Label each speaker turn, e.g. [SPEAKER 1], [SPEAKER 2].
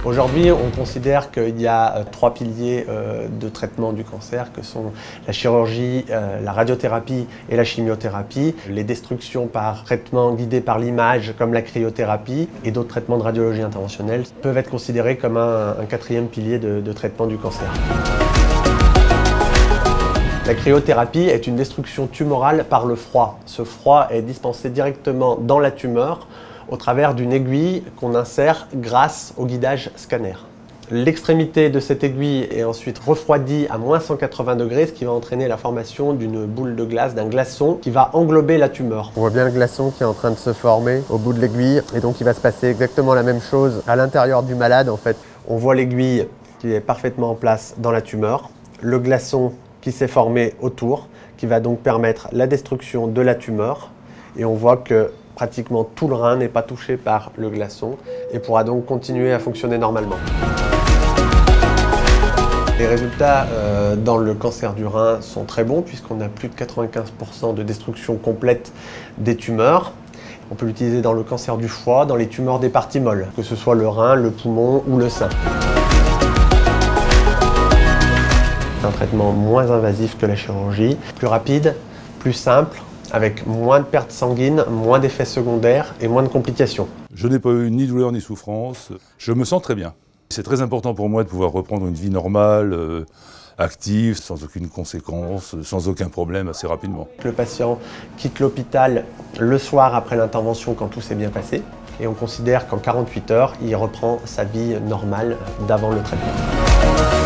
[SPEAKER 1] Aujourd'hui, on considère qu'il y a trois piliers de traitement du cancer, que sont la chirurgie, la radiothérapie et la chimiothérapie. Les destructions par traitement guidé par l'image, comme la cryothérapie, et d'autres traitements de radiologie interventionnelle peuvent être considérés comme un quatrième pilier de traitement du cancer. La cryothérapie est une destruction tumorale par le froid. Ce froid est dispensé directement dans la tumeur au travers d'une aiguille qu'on insère grâce au guidage scanner. L'extrémité de cette aiguille est ensuite refroidie à moins 180 degrés, ce qui va entraîner la formation d'une boule de glace, d'un glaçon qui va englober la tumeur. On voit bien le glaçon qui est en train de se former au bout de l'aiguille, et donc il va se passer exactement la même chose à l'intérieur du malade en fait. On voit l'aiguille qui est parfaitement en place dans la tumeur, le glaçon qui s'est formé autour, qui va donc permettre la destruction de la tumeur, et on voit que pratiquement tout le rein n'est pas touché par le glaçon et pourra donc continuer à fonctionner normalement. Les résultats dans le cancer du rein sont très bons puisqu'on a plus de 95% de destruction complète des tumeurs. On peut l'utiliser dans le cancer du foie, dans les tumeurs des parties molles, que ce soit le rein, le poumon ou le sein. C'est un traitement moins invasif que la chirurgie, plus rapide, plus simple, avec moins de pertes sanguines, moins d'effets secondaires et moins de complications.
[SPEAKER 2] Je n'ai pas eu ni douleur ni souffrance, je me sens très bien. C'est très important pour moi de pouvoir reprendre une vie normale, active, sans aucune conséquence, sans aucun problème, assez rapidement.
[SPEAKER 1] Le patient quitte l'hôpital le soir après l'intervention quand tout s'est bien passé, et on considère qu'en 48 heures, il reprend sa vie normale d'avant le traitement.